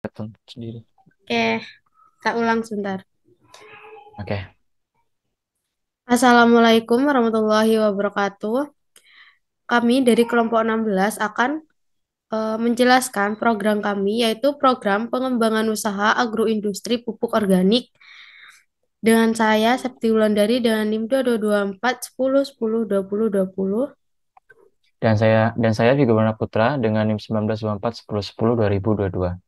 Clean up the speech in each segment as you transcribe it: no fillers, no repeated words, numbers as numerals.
ketemu sendiri. Oke, tak ulang sebentar. Oke. Assalamualaikum warahmatullahi wabarakatuh. Kami dari kelompok 16 akan menjelaskan program kami, yaitu program pengembangan usaha agroindustri pupuk organik dengan saya, Septi Wulandari, dengan NIM 2224 10 10 20 20. Dan saya juga Warna Putra dengan NIM 1924 10 10 2022.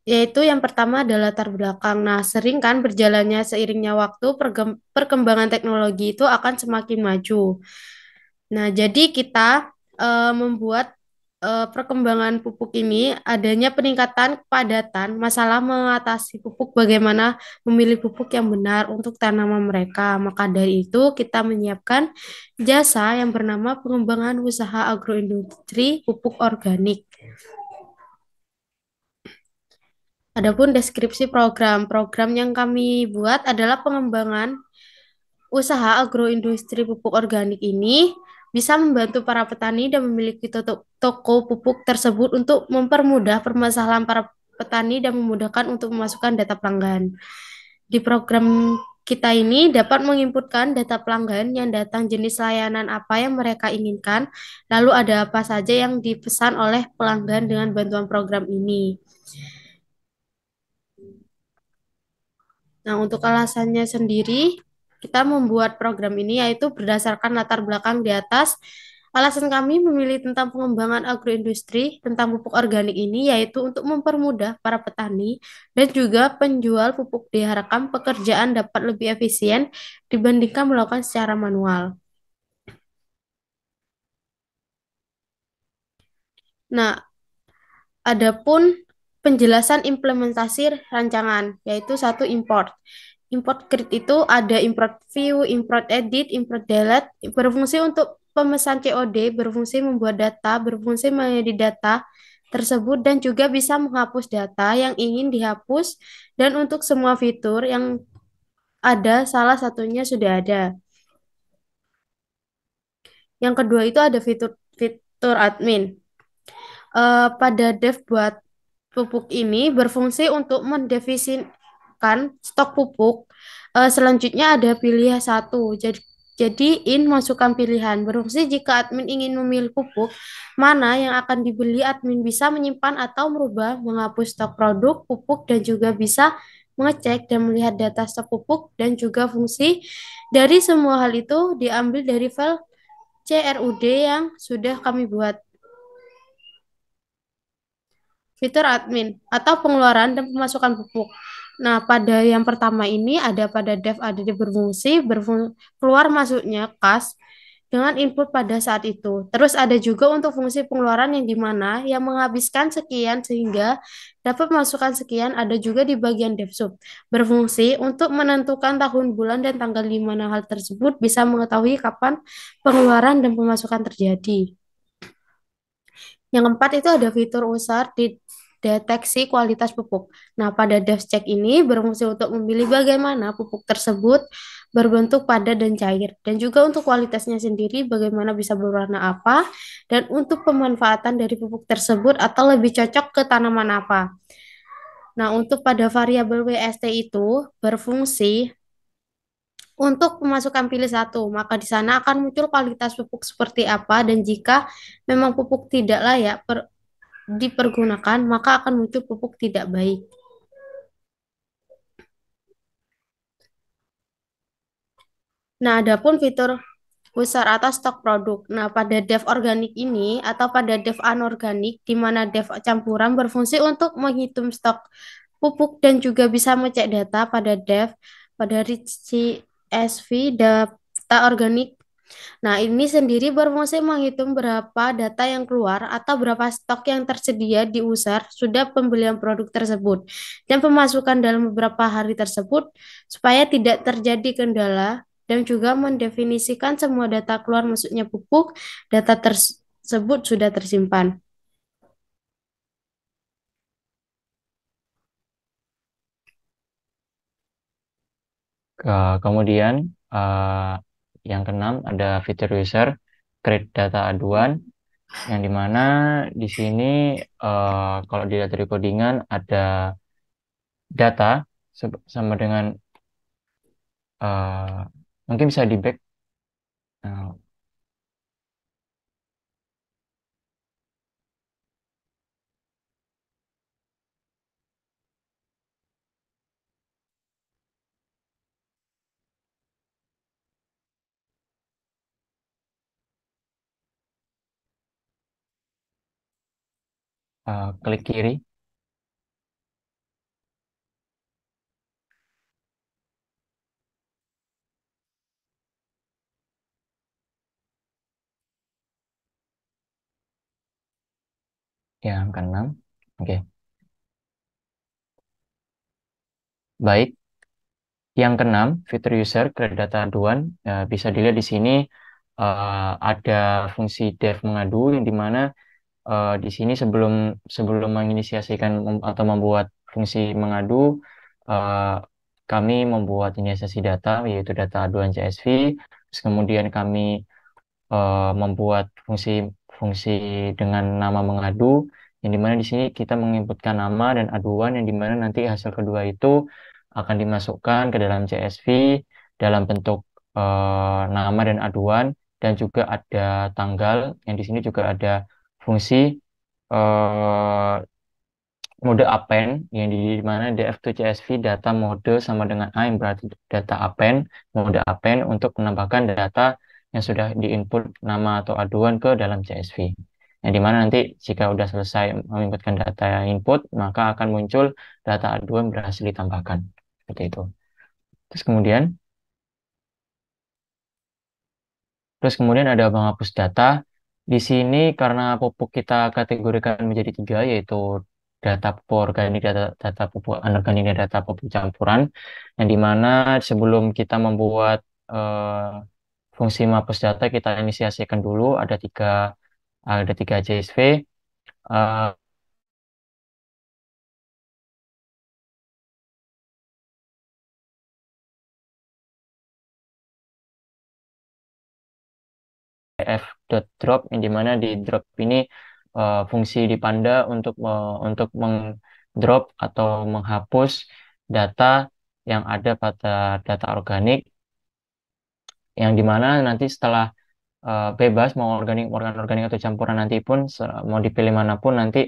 Yaitu yang pertama adalah latar belakang. Nah, sering kan berjalannya seiringnya waktu, perkembangan teknologi itu akan semakin maju. Nah, jadi kita membuat perkembangan pupuk ini adanya peningkatan kepadatan, masalah mengatasi pupuk, bagaimana memilih pupuk yang benar untuk tanaman mereka. Maka dari itu kita menyiapkan jasa yang bernama pengembangan usaha agroindustri pupuk organik. Adapun deskripsi program yang kami buat adalah pengembangan usaha agroindustri pupuk organik ini bisa membantu para petani dan memiliki toko pupuk tersebut untuk mempermudah permasalahan para petani dan memudahkan untuk memasukkan data pelanggan. Di program kita ini dapat menginputkan data pelanggan yang datang, jenis layanan apa yang mereka inginkan, lalu ada apa saja yang dipesan oleh pelanggan dengan bantuan program ini. Nah, untuk alasannya sendiri, kita membuat program ini yaitu berdasarkan latar belakang di atas. Alasan kami memilih tentang pengembangan agroindustri tentang pupuk organik ini yaitu untuk mempermudah para petani dan juga penjual pupuk, diharapkan pekerjaan dapat lebih efisien dibandingkan melakukan secara manual. Nah, adapun penjelasan implementasi rancangan, yaitu satu import. Import grid itu ada import view, import edit, import delete, berfungsi untuk pemesan COD, berfungsi membuat data, berfungsi mengedit data tersebut, dan juga bisa menghapus data yang ingin dihapus, dan untuk semua fitur yang ada, salah satunya sudah ada. Yang kedua itu ada fitur admin. Pada dev buat pupuk ini berfungsi untuk mendefinisikan stok pupuk. Selanjutnya ada pilih satu. Jadi masukkan pilihan. Berfungsi jika admin ingin memilih pupuk mana yang akan dibeli, admin bisa menyimpan atau merubah, menghapus stok produk pupuk, dan juga bisa mengecek dan melihat data stok pupuk, dan juga fungsi dari semua hal itu diambil dari file CRUD yang sudah kami buat. Fitur admin atau pengeluaran dan pemasukan pupuk. Nah, pada yang pertama ini ada pada dev ada di berfungsi, keluar masuknya kas dengan input pada saat itu. Terus ada juga untuk fungsi pengeluaran yang di mana yang menghabiskan sekian sehingga dapat masukkan sekian, ada juga di bagian dev sub. Berfungsi untuk menentukan tahun, bulan, dan tanggal di mana hal tersebut bisa mengetahui kapan pengeluaran dan pemasukan terjadi. Yang keempat itu ada fitur user di deteksi kualitas pupuk. Nah, pada DevCheck ini berfungsi untuk memilih bagaimana pupuk tersebut berbentuk padat dan cair, dan juga untuk kualitasnya sendiri bagaimana bisa berwarna apa, dan untuk pemanfaatan dari pupuk tersebut atau lebih cocok ke tanaman apa. Nah, untuk pada variabel WST itu berfungsi untuk pemasukan pilih satu, maka di sana akan muncul kualitas pupuk seperti apa, dan jika memang pupuk tidak layak dipergunakan, maka akan muncul pupuk tidak baik. Nah, adapun fitur besar atau stok produk. Nah, pada dev organik ini atau pada dev anorganik, di mana dev campuran berfungsi untuk menghitung stok pupuk dan juga bisa mengecek data pada dev, pada rich CSV data organik. Nah, ini sendiri berfungsi menghitung berapa data yang keluar atau berapa stok yang tersedia di user sudah pembelian produk tersebut dan pemasukan dalam beberapa hari tersebut supaya tidak terjadi kendala, dan juga mendefinisikan semua data keluar masuknya pupuk, data tersebut sudah tersimpan. Kemudian yang keenam ada fitur user. create data aduan, yang dimana di sini kalau dilihat dari codingan ada data sama dengan eh, mungkin bisa di back eh, klik kiri, yang keenam. Oke, baik. Yang keenam, fitur user create data aduan. Bisa dilihat di sini ada fungsi dev mengadu, yang dimana di sini sebelum sebelum menginisiasikan atau membuat fungsi mengadu, eh, kami membuat inisiasi data, yaitu data aduan CSV. Terus kemudian kami membuat fungsi dengan nama mengadu, yang dimana di sini kita menginputkan nama dan aduan, yang dimana nanti hasil kedua itu akan dimasukkan ke dalam CSV dalam bentuk nama dan aduan, dan juga ada tanggal, yang di sini juga ada fungsi eh, mode append, yang di mana df2 CSV data mode sama dengan A, yang berarti data append, mode append untuk menambahkan data yang sudah diinput nama atau aduan ke dalam CSV. Yang dimana nanti jika sudah selesai menginputkan data input, maka akan muncul data aduan berhasil ditambahkan. Seperti itu. Terus kemudian Terus kemudian ada menghapus data. Di sini karena pupuk kita kategorikan menjadi tiga, yaitu data pupuk organik, data pupuk anorganik, dan data pupuk campuran. Yang dimana sebelum kita membuat fungsi menghapus data, kita inisiasikan dulu ada tiga CSV. eh, F.drop, yang dimana di drop ini fungsi di Panda untuk mengdrop atau menghapus data yang ada pada data organik, yang dimana nanti setelah bebas mau organ organik atau campuran, nanti pun mau dipilih manapun, nanti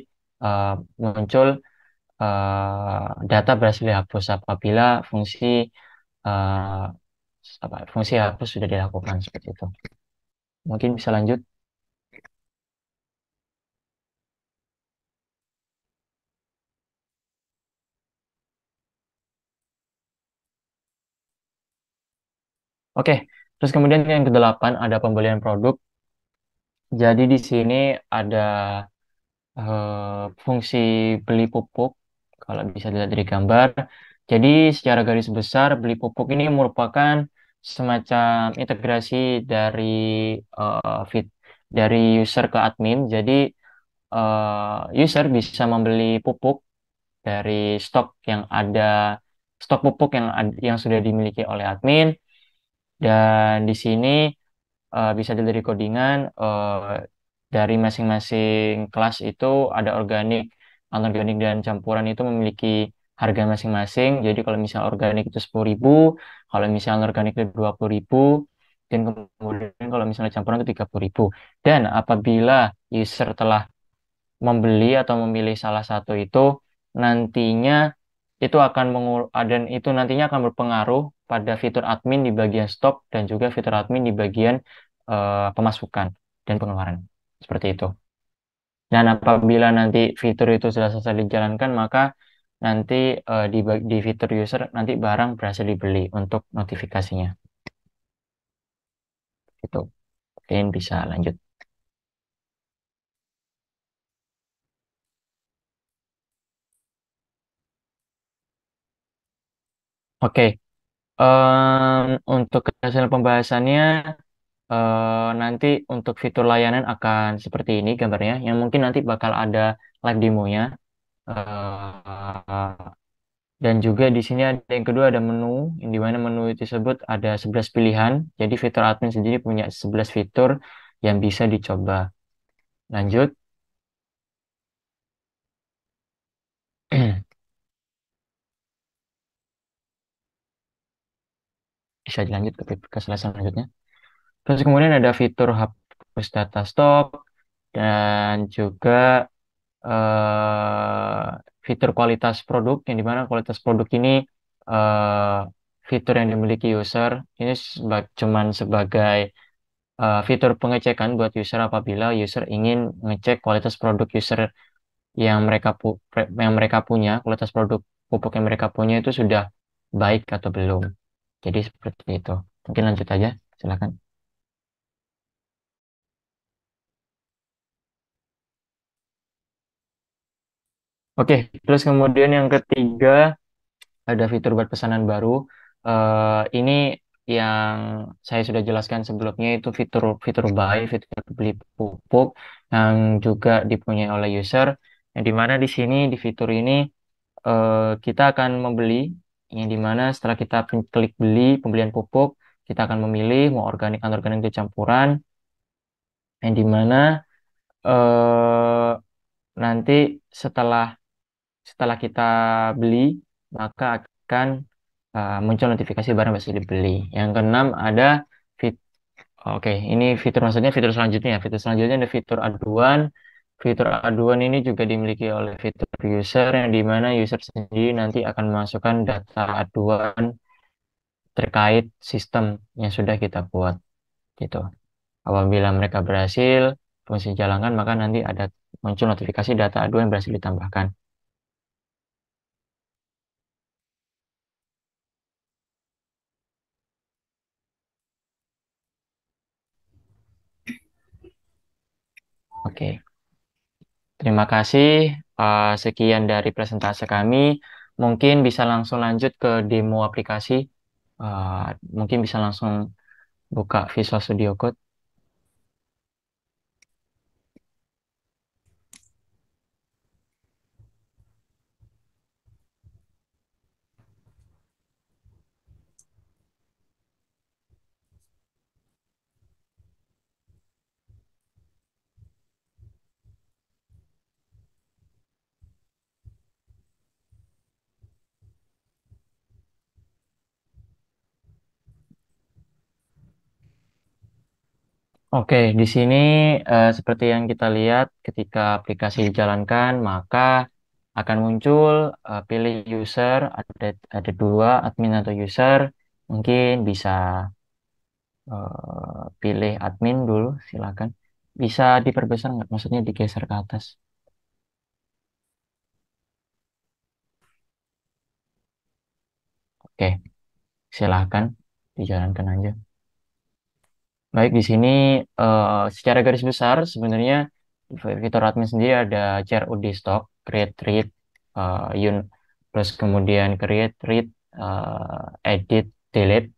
eh, muncul data berhasil dihapus apabila eh, fungsi hapus sudah dilakukan, seperti itu. Mungkin bisa lanjut. Oke, terus kemudian yang kedelapan ada pembelian produk. Jadi di sini ada fungsi beli pupuk, kalau bisa dilihat dari gambar. Jadi secara garis besar, beli pupuk ini merupakan semacam integrasi dari feed dari user ke admin. Jadi user bisa membeli pupuk dari stok pupuk yang sudah dimiliki oleh admin, dan di sini bisa dilihat dari codingan, dari masing-masing kelas itu ada organik, anorganik, dan campuran itu memiliki harga masing-masing. Jadi kalau misal organik itu 10.000, kalau misal anorganik itu 20.000, dan kemudian kalau misalnya campuran itu 30.000. Dan apabila user telah membeli atau memilih salah satu itu, nantinya dan itu nantinya akan berpengaruh pada fitur admin di bagian stok, dan juga fitur admin di bagian pemasukan dan pengeluaran. Seperti itu. Dan apabila nanti fitur itu sudah selesai dijalankan, maka nanti di fitur user nanti barang berhasil dibeli untuk notifikasinya. Itu. Mungkin bisa lanjut. Oke, untuk hasil pembahasannya, nanti untuk fitur layanan akan seperti ini gambarnya, yang mungkin nanti bakal ada live demonya. Eh, dan juga di sini ada yang kedua, ada menu, yang di mana menu itu tersebut ada 11 pilihan. Jadi fitur admin sendiri punya 11 fitur, yang bisa dicoba. Lanjut, bisa dilanjut ke slide selanjutnya. Terus kemudian ada fitur hapus data stok dan juga fitur kualitas produk, yang dimana kualitas produk ini eh, fitur yang dimiliki user ini cuman sebagai fitur pengecekan buat user apabila user ingin ngecek kualitas produk user yang mereka punya, kualitas produk pupuk yang mereka punya itu sudah baik atau belum. Jadi seperti itu. Mungkin lanjut aja, silakan. Oke, terus kemudian yang ketiga ada fitur buat pesanan baru. Ini yang saya sudah jelaskan sebelumnya itu fitur fitur buy, fitur beli pupuk yang juga dipunyai oleh user. Yang dimana di sini di fitur ini kita akan membeli, yang dimana setelah kita klik beli pembelian pupuk, kita akan memilih mau organik atau organik itu campuran, yang dimana eh, nanti setelah setelah kita beli, maka akan muncul notifikasi barang berhasil dibeli. Yang keenam ada fit. Oke, ini fitur maksudnya fitur selanjutnya. Fitur selanjutnya ada fitur aduan. Fitur aduan ini juga dimiliki oleh fitur user, yang dimana user sendiri nanti akan memasukkan data aduan terkait sistem yang sudah kita buat gitu. Apabila mereka berhasil fungsi jalankan, maka nanti ada muncul notifikasi data aduan yang berhasil ditambahkan. Oke. Terima kasih. Sekian dari presentasi kami. Mungkin bisa langsung lanjut ke demo aplikasi. Uh, Mungkin bisa langsung buka Visual Studio Code. Oke, di sini seperti yang kita lihat ketika aplikasi dijalankan, maka akan muncul pilih user, ada dua, admin atau user. Mungkin bisa pilih admin dulu, silakan. Bisa diperbesar nggak? Maksudnya digeser ke atas. Oke, silahkan dijalankan aja. Baik, di sini secara garis besar sebenarnya fitur admin sendiri ada share UD stock, create read, terus kemudian create read, edit, delete.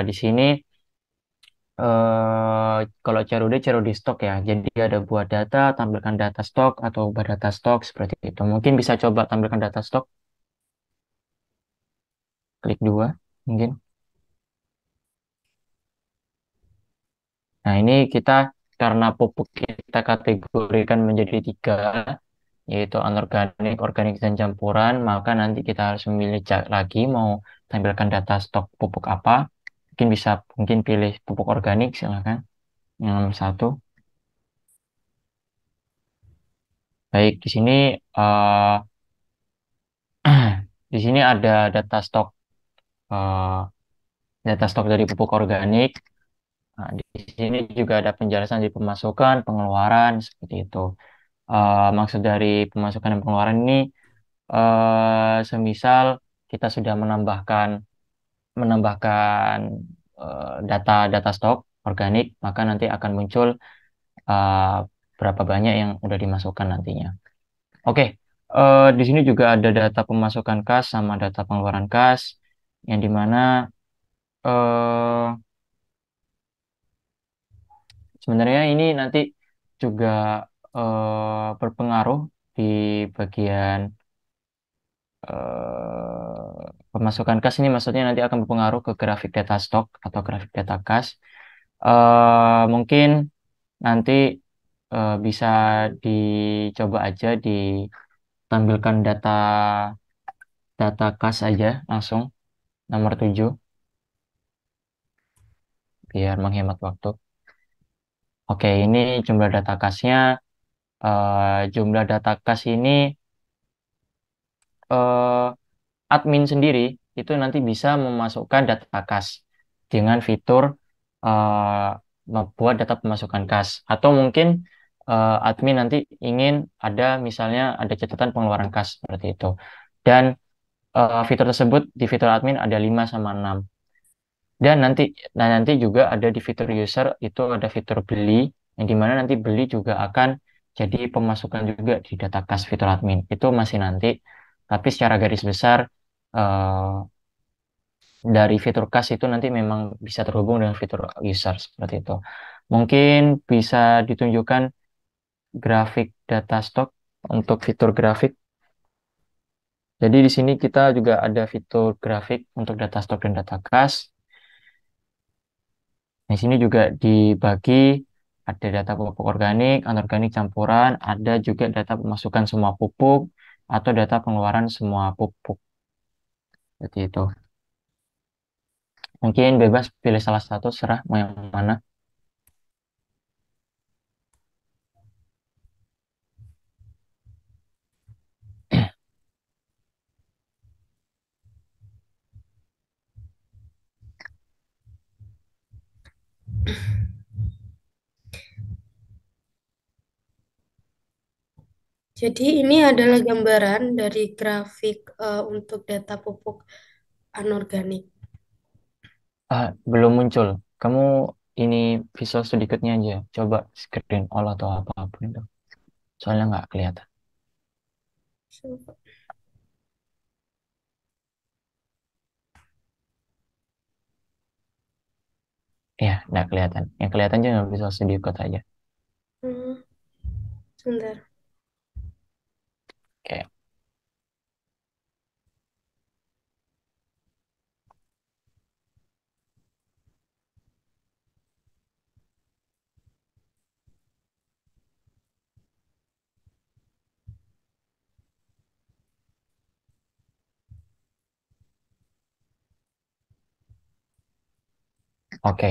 Di sini kalau share UD stock ya, jadi ada buat data, tampilkan data stock atau ubah data stock seperti itu. Mungkin bisa coba tampilkan data stock, klik dua, mungkin. Nah, ini kita karena pupuk kita kategorikan menjadi tiga, yaitu anorganik, organik, dan campuran, maka nanti kita harus memilih lagi mau tampilkan data stok pupuk apa. Mungkin pilih pupuk organik, silakan. Yang nomor satu. Baik, di sini eh, di sini ada eh, data stok dari pupuk organik. Nah, di sini juga ada penjelasan di pemasukan, pengeluaran seperti itu. Maksud dari pemasukan dan pengeluaran ini semisal kita sudah menambahkan data stok organik, maka nanti akan muncul eh, berapa banyak yang udah dimasukkan nantinya. Oke, di sini juga ada data pemasukan kas sama data pengeluaran kas, yang dimana eh, sebenarnya ini nanti juga berpengaruh di bagian pemasukan kas ini, maksudnya nanti akan berpengaruh ke grafik data stok atau grafik data kas. Mungkin nanti bisa dicoba aja ditampilkan data data kas aja langsung nomor 7 biar menghemat waktu. Oke, ini jumlah data kasnya. Jumlah data kas ini eh, admin sendiri itu nanti bisa memasukkan data kas dengan fitur eh, membuat data pemasukan kas. Atau mungkin admin nanti ingin ada misalnya ada catatan pengeluaran kas seperti itu. Dan fitur tersebut di fitur admin ada 5 sama 6. Dan nanti juga ada di fitur user itu ada fitur beli yang dimana nanti beli juga akan jadi pemasukan juga di data kas fitur admin. Itu masih nanti, tapi secara garis besar eh, dari fitur kas itu nanti memang bisa terhubung dengan fitur user seperti itu. Mungkin bisa ditunjukkan grafik data stock untuk fitur grafik. Jadi di sini kita juga ada fitur grafik untuk data stock dan data kas. Di sini juga dibagi ada data pupuk organik, anorganik campuran, ada juga data pemasukan semua pupuk atau data pengeluaran semua pupuk. Seperti itu. Mungkin bebas pilih salah satu, serah mau yang mana. Jadi ini adalah gambaran dari grafik untuk data pupuk anorganik. Belum muncul. Kamu ini visual sedikitnya aja. Coba screen all atau apapun itu. Soalnya nggak kelihatan. Ya, nggak kelihatan. Yang kelihatan cuma visual sedikit aja. Hmm, sebentar. Oke, oke.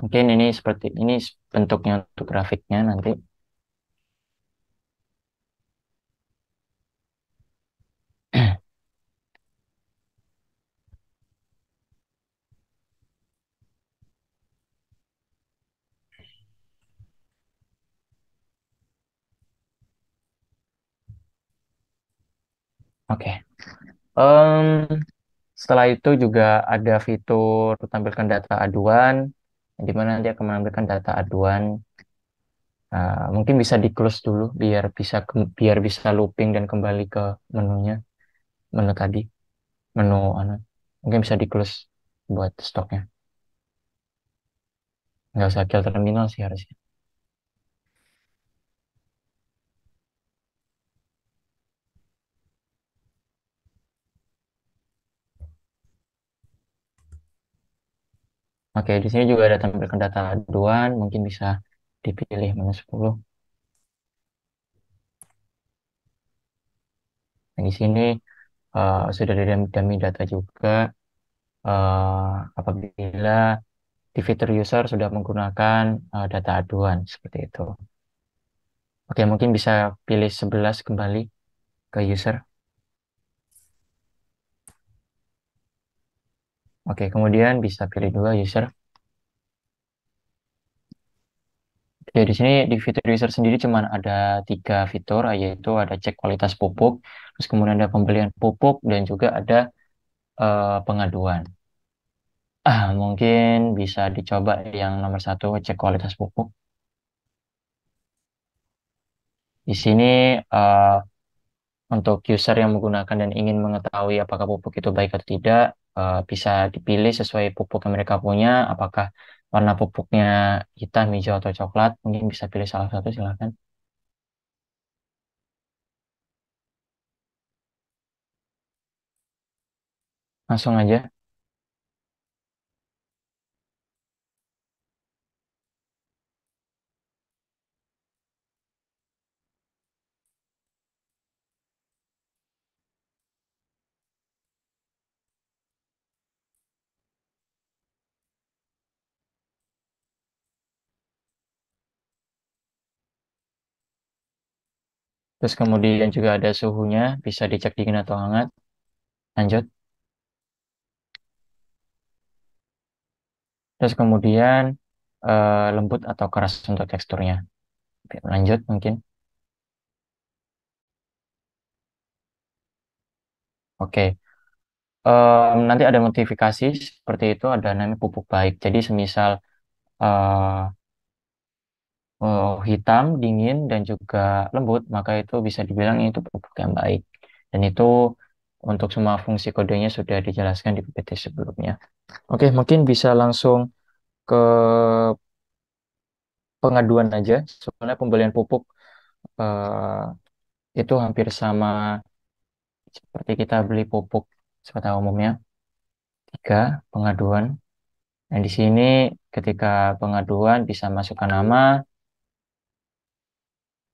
Mungkin ini seperti ini bentuknya untuk grafiknya nanti. Oke. Em, Setelah itu juga ada fitur tampilkan data aduan, di mana nanti akan menampilkan data aduan. Mungkin bisa di close dulu biar bisa looping dan kembali ke menunya, menu tadi, menu anu. Mungkin bisa di close buat stoknya. Nggak usah kill terminal sih harusnya. Oke, di sini juga ada tampilkan data aduan, mungkin bisa dipilih menu 10. Nah, di sini sudah ada dummy data juga. Apabila di fitur user sudah menggunakan data aduan seperti itu. Oke, mungkin bisa pilih 11 kembali ke user. Oke, kemudian bisa pilih dua user. Oke, di sini di fitur user sendiri cuma ada 3 fitur, yaitu ada cek kualitas pupuk, terus kemudian ada pembelian pupuk, dan juga ada pengaduan. Mungkin bisa dicoba yang nomor satu, cek kualitas pupuk. Di sini eh, untuk user yang menggunakan dan ingin mengetahui apakah pupuk itu baik atau tidak, bisa dipilih sesuai pupuk yang mereka punya, apakah warna pupuknya hitam, hijau, atau coklat. Mungkin bisa pilih salah satu, silakan. Langsung aja. Terus kemudian juga ada suhunya, bisa dicek dingin atau hangat. Lanjut. Terus kemudian lembut atau keras untuk teksturnya. Oke, lanjut mungkin. Oke. Nanti ada notifikasi seperti itu, ada namanya pupuk baik. Jadi semisal eh, hitam, dingin, dan juga lembut, maka itu bisa dibilang itu pupuk yang baik. Dan itu untuk semua fungsi kodenya sudah dijelaskan di PPT sebelumnya. Oke, mungkin bisa langsung ke pengaduan aja. Soalnya pembelian pupuk itu hampir sama seperti kita beli pupuk pada umumnya. Tiga, pengaduan. Nah, di sini ketika pengaduan bisa masukkan nama,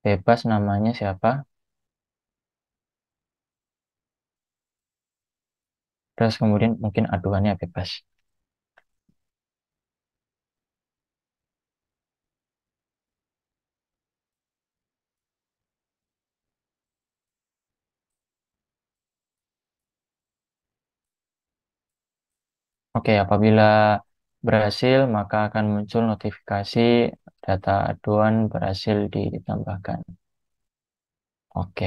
bebas namanya siapa, terus kemudian mungkin aduannya bebas. Oke, apabila berhasil, maka akan muncul notifikasi data aduan berhasil ditambahkan. Oke,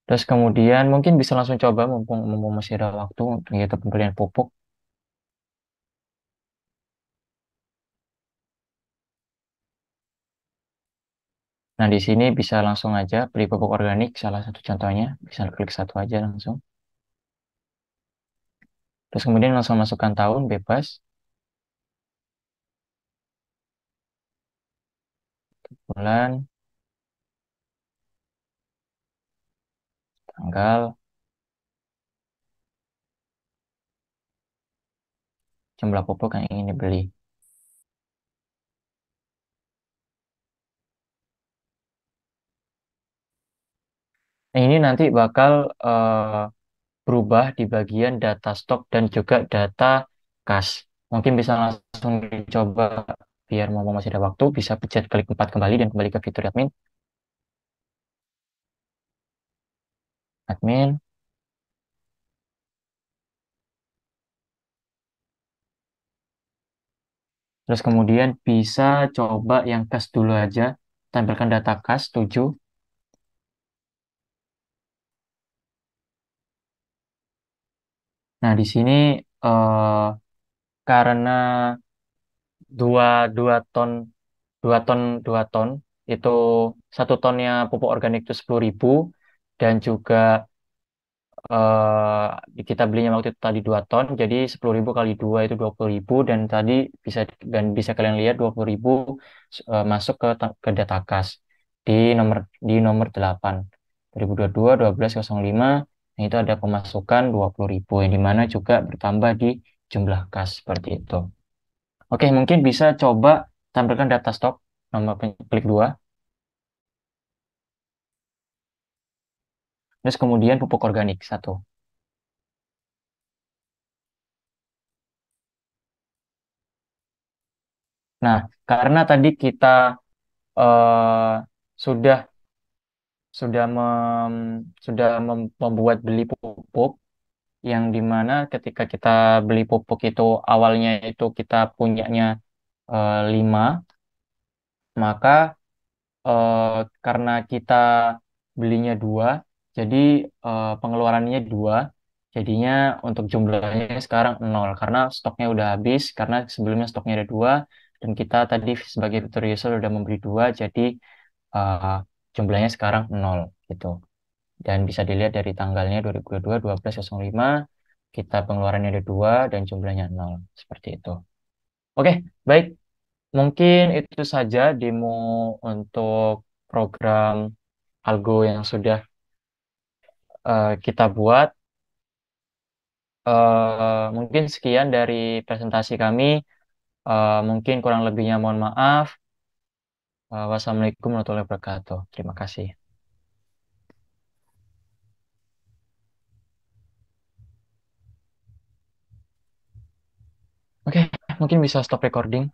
terus kemudian mungkin bisa langsung coba mumpung masih ada waktu untuk itu pembelian pupuk. Nah, di sini bisa langsung aja beli pupuk organik, salah satu contohnya. Bisa klik satu aja langsung. Terus kemudian langsung masukkan tahun bebas, bulan, tanggal, jumlah pupuk yang ingin dibeli. Nah, ini nanti bakal berubah di bagian data stok dan juga data kas. Mungkin bisa langsung dicoba biar mau masih ada waktu, bisa pencet klik 4 kembali dan kembali ke fitur admin. Admin. Terus kemudian bisa coba yang kas dulu aja. Tampilkan data kas 7. Nah, di sini eh, karena dua, dua ton, dua ton itu satu tonnya pupuk organik itu 10.000 dan juga kita belinya waktu itu tadi 2 ton, jadi 10.000 kali 2 itu 20.000 dan tadi bisa kalian lihat 20.000 masuk ke data kas di nomor di nomor 8 2022 1205. Nah, itu ada pemasukan 20.000 yang dimana juga bertambah di jumlah kas seperti itu. Oke, mungkin bisa coba tampilkan data stok nomor klik 2, terus kemudian pupuk organik satu. Nah, karena tadi kita eh, sudah sudah membuat beli pupuk yang dimana ketika kita beli pupuk itu awalnya itu kita punyanya 5, maka eh, karena kita belinya 2, jadi pengeluarannya 2, jadinya untuk jumlahnya sekarang 0 karena stoknya udah habis, karena sebelumnya stoknya ada 2 dan kita tadi sebagai fitur user udah membeli 2, jadi eh, jumlahnya sekarang 0 gitu. Dan bisa dilihat dari tanggalnya 2022 12.05, kita pengeluarannya ada 2 dan jumlahnya 0 seperti itu. Oke, baik. Mungkin itu saja demo untuk program Algo yang sudah kita buat. Mungkin sekian dari presentasi kami. Mungkin kurang lebihnya mohon maaf. Wassalamualaikum warahmatullahi wabarakatuh. Terima kasih. Oke, mungkin bisa stop recording.